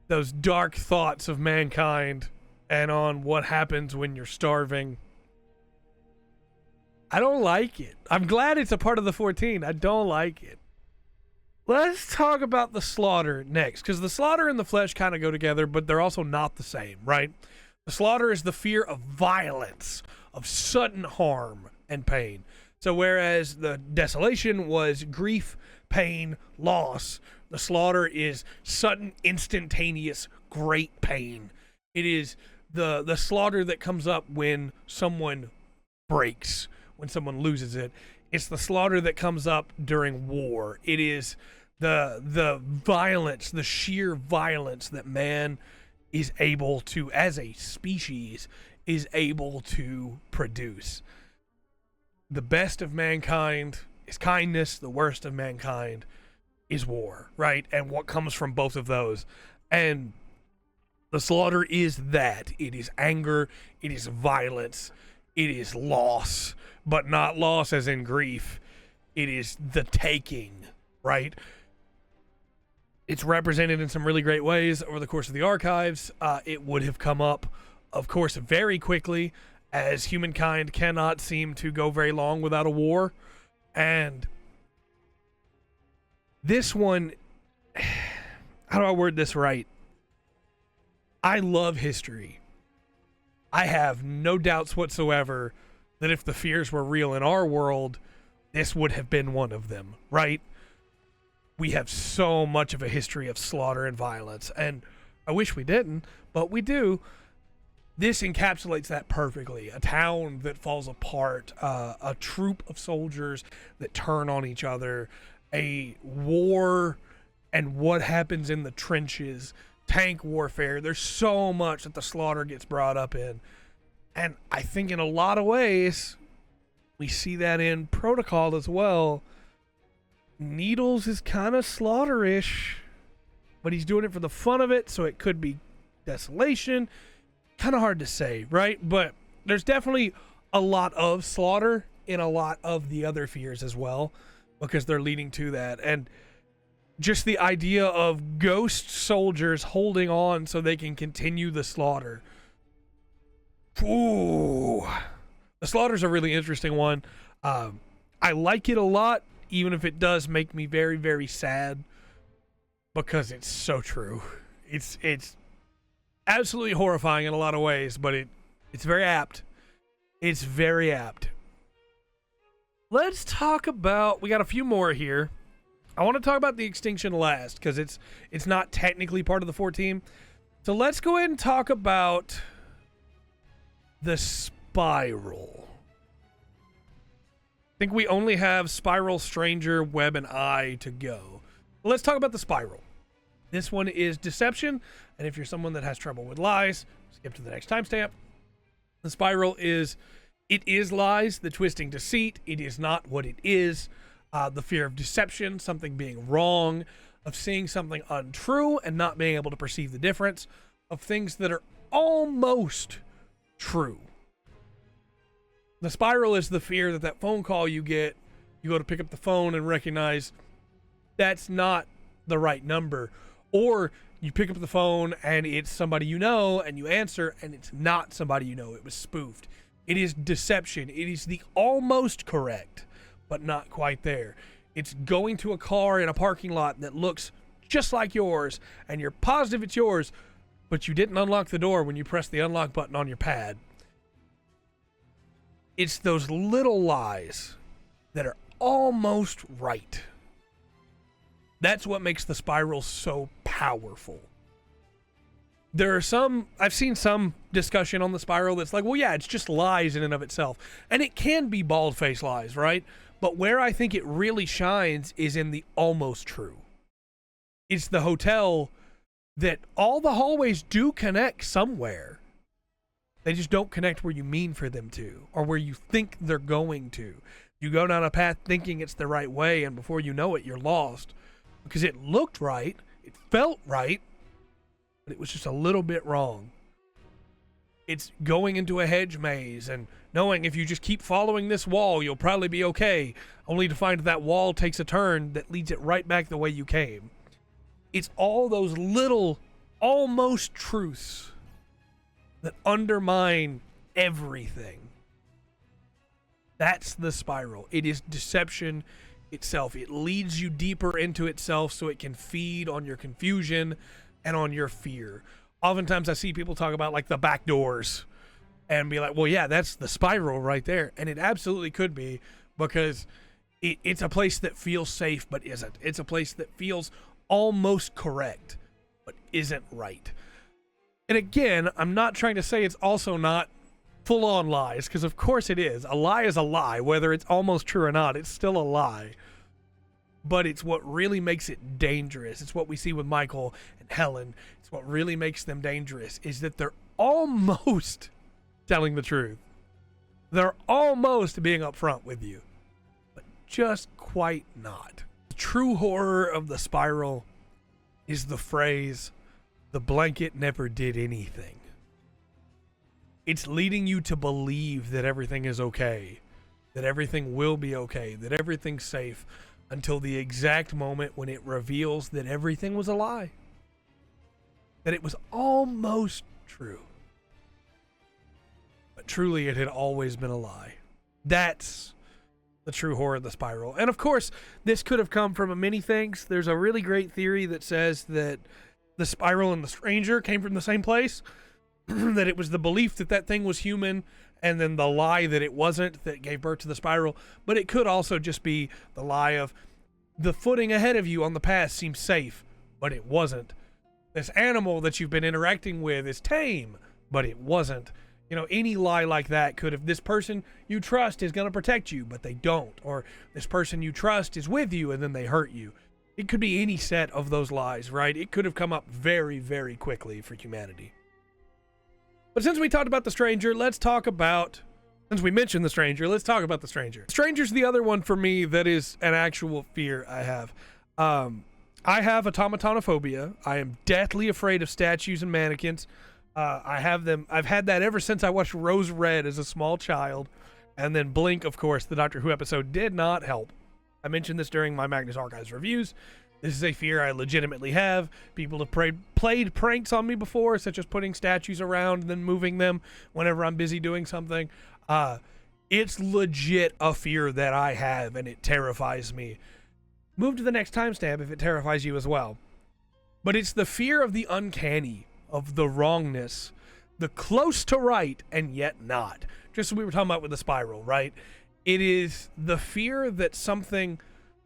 those dark thoughts of mankind and on what happens when you're starving. I don't like it. I'm glad it's a part of the 14. I don't like it. Let's talk about the slaughter next, because the slaughter and the flesh kind of go together, but they're also not the same, right? The slaughter is the fear of violence, of sudden harm and pain. So whereas the desolation was grief, pain, loss, the slaughter is sudden, instantaneous, great pain. It is the slaughter that comes up when someone breaks, when someone loses it. It's the slaughter that comes up during war. It is the violence, the sheer violence that man is able to, as a species, is able to produce. The best of mankind is kindness. The worst of mankind is war, right? And what comes from both of those. And the slaughter is that. It is anger. It is violence. It is loss, but not loss as in grief. It is the taking, right? It's represented in some really great ways over the course of the archives. It would have come up, of course, very quickly, as humankind cannot seem to go very long without a war. And this one, how do I word this right? I love history. I have no doubts whatsoever that if the fears were real in our world, this would have been one of them, right? We have so much of a history of slaughter and violence, and I wish we didn't, but we do. This encapsulates that perfectly. A town that falls apart, a troop of soldiers that turn on each other, a war and what happens in the trenches, tank warfare. There's so much that the slaughter gets brought up in. And I think in a lot of ways, we see that in Protocol as well. Needles is kind of slaughterish, but he's doing it for the fun of it, so it could be Desolation. kind of hard to say, right? But there's definitely a lot of slaughter in a lot of the other fears as well, because they're leading to that. And just the idea of ghost soldiers holding on so they can continue the slaughter. Ooh. The slaughter's a really interesting one. I like it a lot, even if it does make me very, very sad, because it's so true. It's absolutely horrifying in a lot of ways, but it's very apt. It's very apt. Let's talk about, we got a few more here. I want to talk about the Extinction last, because it's not technically part of the 14. So let's go ahead and talk about the Spiral. I think we only have Spiral, Stranger, Web, and I to go. Let's talk about the Spiral. This one is Deception, and if you're someone that has trouble with lies, skip to the next timestamp. The Spiral is, it is lies, the twisting deceit. It is not what it is. The fear of deception, something being wrong, of seeing something untrue and not being able to perceive the difference, of things that are almost true. The Spiral is the fear that phone call you get, you go to pick up the phone and recognize that's not the right number. Or you pick up the phone and it's somebody you know and you answer and it's not somebody you know. It was spoofed. It is deception. It is the almost correct, but not quite there. It's going to a car in a parking lot that looks just like yours and you're positive it's yours, but you didn't unlock the door when you pressed the unlock button on your pad. It's those little lies that are almost right. That's what makes the Spiral so powerful. There are some, I've seen some discussion on the Spiral that's like, well, yeah, it's just lies in and of itself. And it can be bald-faced lies, right? But where I think it really shines is in the almost true. It's the hotel that all the hallways do connect somewhere. They just don't connect where you mean for them to, or where you think they're going to. You go down a path thinking it's the right way, and before you know it, you're lost. Because it looked right, it felt right, but it was just a little bit wrong. It's going into a hedge maze and knowing if you just keep following this wall, you'll probably be okay, only to find that wall takes a turn that leads it right back the way you came. It's all those little almost truths that undermine everything. That's the Spiral. It is deception itself. It leads you deeper into itself so it can feed on your confusion and on your fear. Oftentimes I see people talk about like the back doors and be like, well, yeah, that's the Spiral right there. And it absolutely could be, because it's a place that feels safe but isn't. It's a place that feels almost correct but isn't right. And again, I'm not trying to say it's also not full-on lies, because of course it is. A lie is a lie, whether it's almost true or not. It's still a lie. But it's what really makes it dangerous. It's what we see with Michael and Helen. It's what really makes them dangerous, is that they're almost telling the truth. They're almost being upfront with you, but just quite not. The true horror of the Spiral is the phrase, "The blanket never did anything." It's leading you to believe that everything is okay, that everything will be okay, that everything's safe, until the exact moment when it reveals that everything was a lie. That it was almost true. But truly it had always been a lie. That's the true horror of the Spiral. And of course, this could have come from many things. There's a really great theory that says that the Spiral and the Stranger came from the same place. That it was the belief that that thing was human, and then the lie that it wasn't, that gave birth to the Spiral. But it could also just be the lie of the footing ahead of you on the path seems safe, but it wasn't. This animal that you've been interacting with is tame, but it wasn't. You know, any lie like that could have, this person you trust is going to protect you, but they don't. Or this person you trust is with you and then they hurt you. It could be any set of those lies, right? It could have come up very, very quickly for humanity. But since we talked about the Stranger, let's talk about, since we mentioned the Stranger, let's talk about the Stranger. Stranger's the other one for me that is an actual fear I have. I have automatonophobia. I am deathly afraid of statues and mannequins. I have them. I've had that ever since I watched Rose Red as a small child, and then Blink, of course, the Doctor Who episode did not help. I mentioned this during my Magnus Archives reviews. This is a fear I legitimately have. People have played pranks on me before, such as putting statues around and then moving them whenever I'm busy doing something. It's legit a fear that I have, and it terrifies me. Move to the next timestamp if it terrifies you as well. But it's the fear of the uncanny, of the wrongness, the close to right and yet not. Just as we were talking about with the spiral, right? It is the fear that something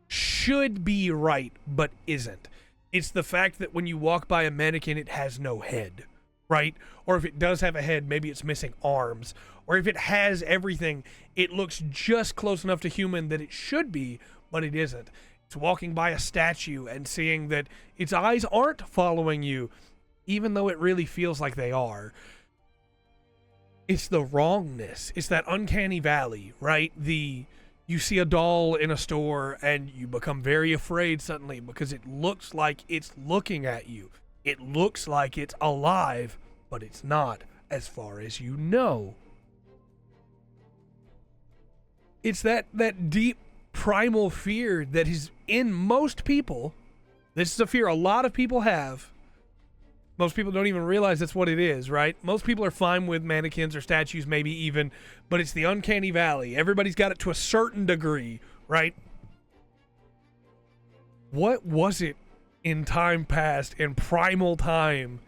should be right but isn't. It's the fact that when you walk by a mannequin, it has no head, right? Or if it does have a head, maybe it's missing arms. Or if it has everything, it looks just close enough to human that it should be, but it isn't. It's walking by a statue and seeing that its eyes aren't following you, even though it really feels like they are. It's the wrongness. It's that uncanny valley, right? You see a doll in a store and you become very afraid suddenly because it looks like it's looking at you. It looks like it's alive, but it's not, as far as you know. It's that deep primal fear that is in most people. This is a fear a lot of people have. Most people don't even realize that's what it is, right? Most people are fine with mannequins or statues, maybe even, but it's the uncanny valley. Everybody's got it to a certain degree, right? What was it in time past, in primal time,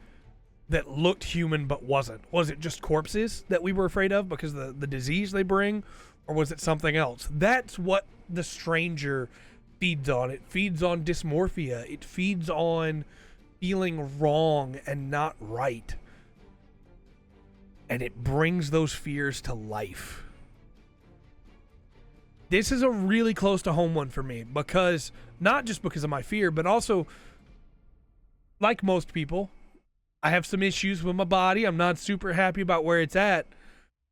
that looked human but wasn't? Was it just corpses that we were afraid of because of the disease they bring? Or was it something else? That's what the stranger feeds on. It feeds on dysmorphia. It feeds on feeling wrong and not right. And it brings those fears to life. This is a really close to home one for me because, not just because of my fear, but also, like most people, I have some issues with my body. I'm not super happy about where it's at.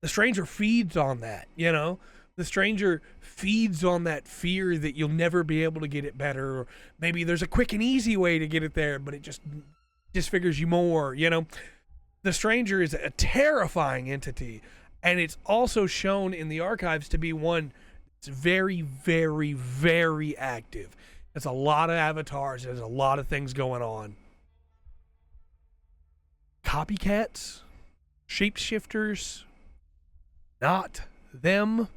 The stranger feeds on that, you know? The stranger feeds on that fear that you'll never be able to get it better, or maybe there's a quick and easy way to get it there, but it just disfigures you more, you know? The stranger is a terrifying entity, and it's also shown in the archives to be one that's very, very, very active. There's a lot of avatars, there's a lot of things going on. Copycats, shapeshifters, not them.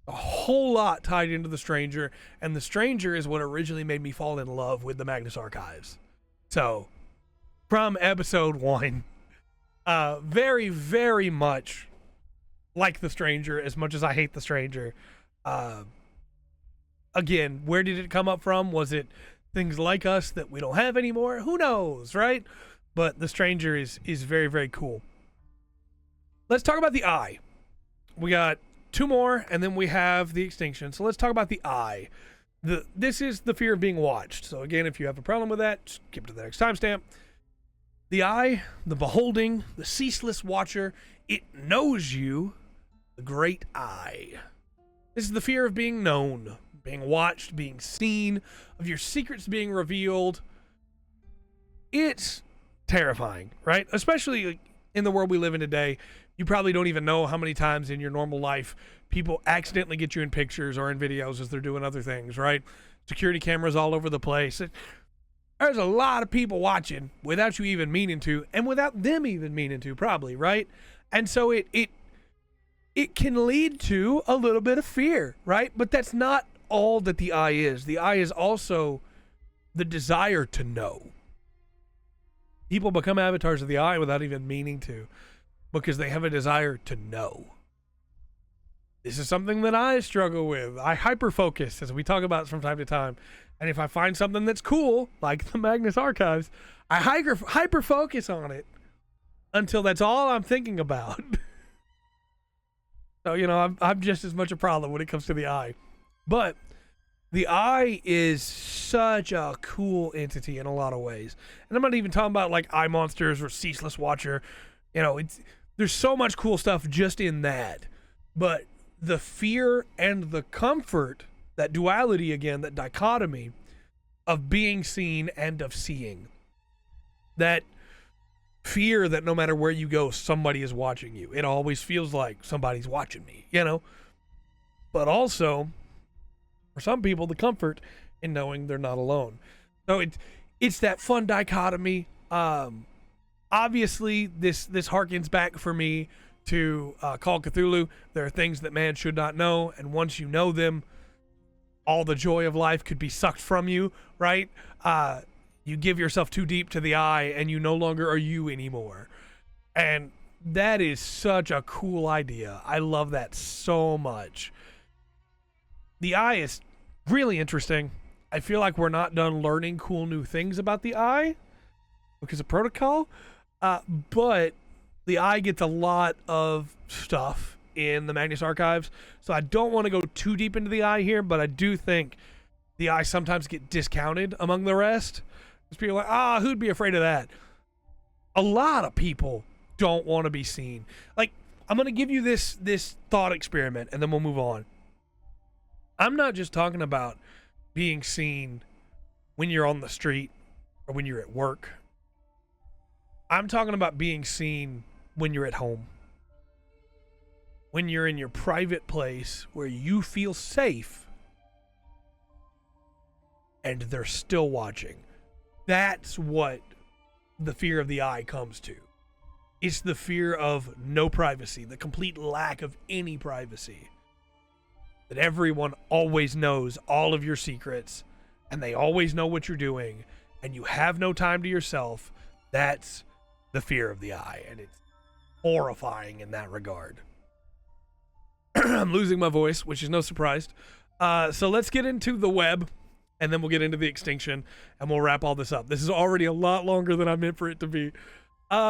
A whole lot tied into the stranger, and the stranger is what originally made me fall in love with the Magnus Archives. So, from episode 1, very, very much like the stranger, as much as I hate the stranger. Again, where did it come up from? Was it things like us that we don't have anymore? Who knows, right? But the stranger is very, very cool. Let's talk about the eye. We got 2 more, and then we have the extinction. So let's talk about the eye. This is the fear of being watched. So again, if you have a problem with that, skip to the next timestamp. The eye, the beholding, the ceaseless watcher, it knows you, the great eye. This is the fear of being known, being watched, being seen, of your secrets being revealed. It's terrifying, right? Especially in the world we live in today. You probably don't even know how many times in your normal life people accidentally get you in pictures or in videos as they're doing other things, right? Security cameras all over the place. There's a lot of people watching without you even meaning to, and without them even meaning to, probably, right? And so it can lead to a little bit of fear, right? But that's not all that the eye is. The eye is also the desire to know. People become avatars of the eye without even meaning to, because they have a desire to know. This is something that I struggle with. I hyper-focus, as we talk about from time to time. And if I find something that's cool, like the Magnus Archives, I hyper-focus on it until that's all I'm thinking about. So, you know, I'm just as much a problem when it comes to the eye. But the eye is such a cool entity in a lot of ways. And I'm not even talking about like eye monsters or ceaseless watcher. You know, there's so much cool stuff just in that. But the fear and the comfort, that duality again, that dichotomy of being seen and of seeing, that fear that no matter where you go, somebody is watching you. It always feels like somebody's watching me, you know? But also, for some people, the comfort in knowing they're not alone. So it's that fun dichotomy. Obviously, this harkens back for me to Call of Cthulhu. There are things that man should not know, and once you know them, all the joy of life could be sucked from you, right? You give yourself too deep to the eye, and you no longer are you anymore. And that is such a cool idea. I love that so much. The eye is really interesting. I feel like we're not done learning cool new things about the eye because of protocol, but the eye gets a lot of stuff in the Magnus Archives, so I don't want to go too deep into the eye here, but I do think the eye sometimes get discounted among the rest. Because people are like, who'd be afraid of that? A lot of people don't want to be seen. Like, I'm going to give you this thought experiment, and then we'll move on. I'm not just talking about being seen when you're on the street or when you're at work. I'm talking about being seen when you're at home. When you're in your private place where you feel safe and they're still watching. That's what the fear of the eye comes to. It's the fear of no privacy, the complete lack of any privacy. That everyone always knows all of your secrets, and they always know what you're doing, and you have no time to yourself. That's the fear of the eye, and it's horrifying in that regard. I'm losing my voice, which is no surprise. So let's get into the web, and then we'll get into the extinction, and we'll wrap all this up. This is already a lot longer than I meant for it to be.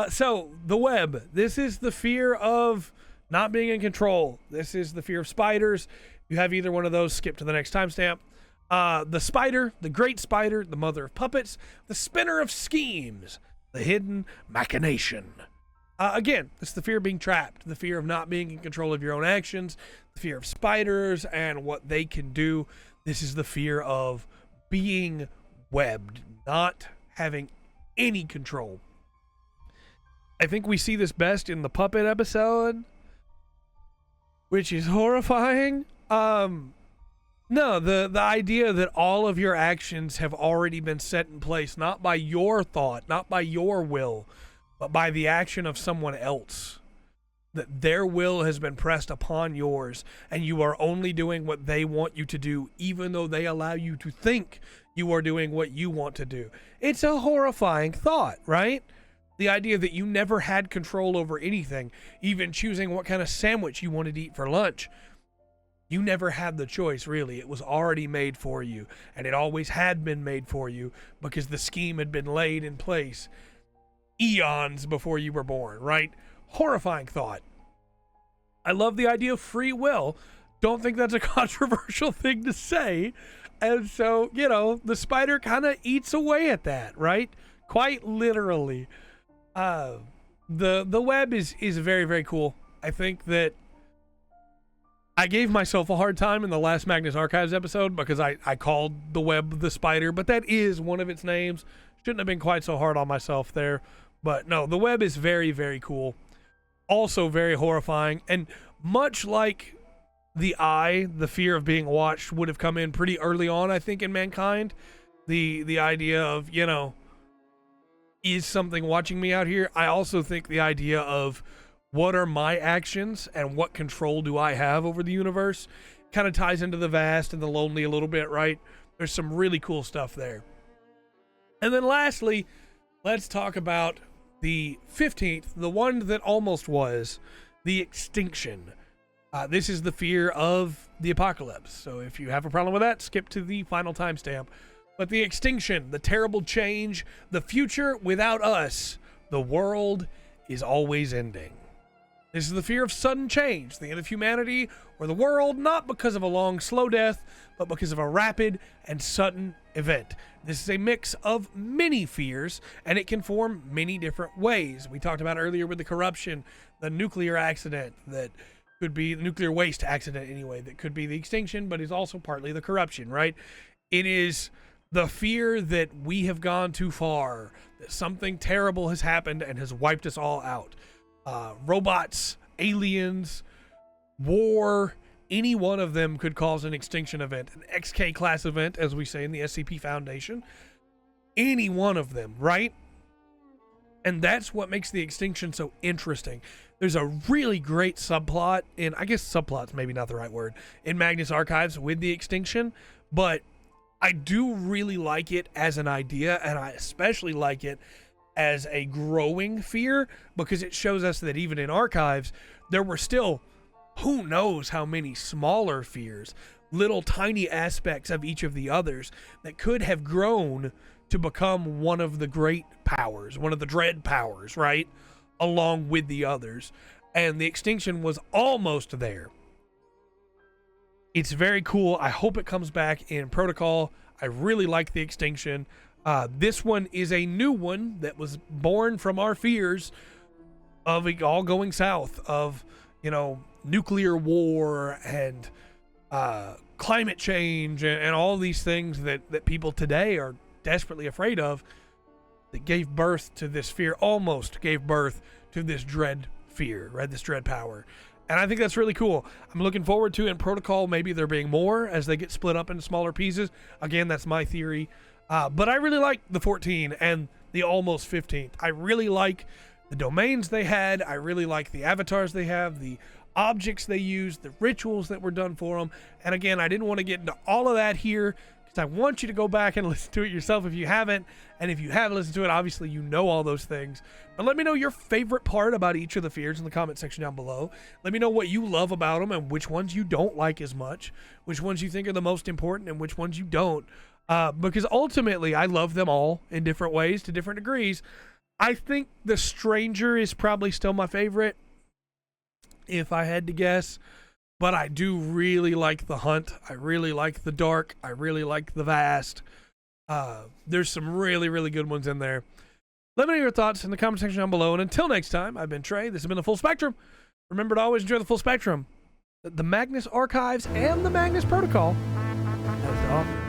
So the web, this is the fear of not being in control. This is the fear of spiders. If you have either one of those, skip to the next timestamp. The spider, the great spider, the mother of puppets, the spinner of schemes, the hidden machination. Again, it's the fear of being trapped, the fear of not being in control of your own actions, the fear of spiders and what they can do. This is the fear of being webbed, not having any control. I think we see this best in the puppet episode, which is horrifying. No, the idea that all of your actions have already been set in place, not by your thought, not by your will, but by the action of someone else. That their will has been pressed upon yours, and you are only doing what they want you to do, even though they allow you to think you are doing what you want to do. It's a horrifying thought, right? The idea that you never had control over anything, even choosing what kind of sandwich you wanted to eat for lunch. You never had the choice, really. It was already made for you, and it always had been made for you because the scheme had been laid in place eons before you were born, right? Horrifying thought. I love the idea of free will. Don't think that's a controversial thing to say. And so, the spider kind of eats away at that, right? Quite literally. The web is very, very cool. I think that I gave myself a hard time in the last Magnus Archives episode because I called the web the spider, but that is one of its names. Shouldn't have been quite so hard on myself there. But no, the web is very, very cool. Also very horrifying. And much like the eye, the fear of being watched would have come in pretty early on, I think, in mankind. The idea of, is something watching me out here? I also think the idea of what are my actions and what control do I have over the universe kind of ties into the vast and the lonely a little bit, right? There's some really cool stuff there. And then lastly, let's talk about the 15th, the one that almost was, the extinction. This is the fear of the apocalypse. So if you have a problem with that, skip to the final timestamp. But the extinction, the terrible change, the future without us, the world is always ending. This is the fear of sudden change, the end of humanity or the world, not because of a long, slow death, but because of a rapid and sudden event. This is a mix of many fears, and it can form many different ways. We talked about earlier with the corruption, the nuclear accident that could be the nuclear waste accident anyway, that could be the extinction, but is also partly the corruption, right? It is the fear that we have gone too far, that something terrible has happened and has wiped us all out. Robots, aliens, war, any one of them could cause an extinction event, an XK class event, as we say in the SCP Foundation. Any one of them, right? And that's what makes the extinction so interesting. There's a really great subplot in, I guess subplot's maybe not the right word, in Magnus Archives with the extinction, but I do really like it as an idea, and I especially like it as a growing fear, because it shows us that even in Archives, there were still who knows how many smaller fears, little tiny aspects of each of the others that could have grown to become one of the great powers, one of the dread powers, right? Along with the others. And the extinction was almost there. It's very cool. I hope it comes back in Protocol. I really like the extinction. This one is a new one that was born from our fears of it all going south, of, you know, nuclear war and climate change and all these things that people today are desperately afraid of, that gave birth to this fear, almost gave birth to this dread fear, right? This dread power. And I think that's really cool. I'm looking forward to in Protocol maybe there being more as they get split up into smaller pieces. Again, that's my theory. But I really like the 14 and the almost 15th. I really like the domains they had. I really like the avatars they have, the objects they used, the rituals that were done for them. And again, I didn't want to get into all of that here, because I want you to go back and listen to it yourself if you haven't. And if you have listened to it, obviously you know all those things. But let me know your favorite part about each of the fears in the comment section down below. Let me know what you love about them and which ones you don't like as much, which ones you think are the most important and which ones you don't. Because ultimately, I love them all in different ways to different degrees. I think the Stranger is probably still my favorite, if I had to guess. But I do really like the Hunt. I really like the Dark. I really like the Vast. There's some really, really good ones in there. Let me know your thoughts in the comment section down below. And until next time, I've been Trey. This has been The Full Spectrum. Remember to always enjoy the full spectrum. The Magnus Archives and the Magnus Protocol. As often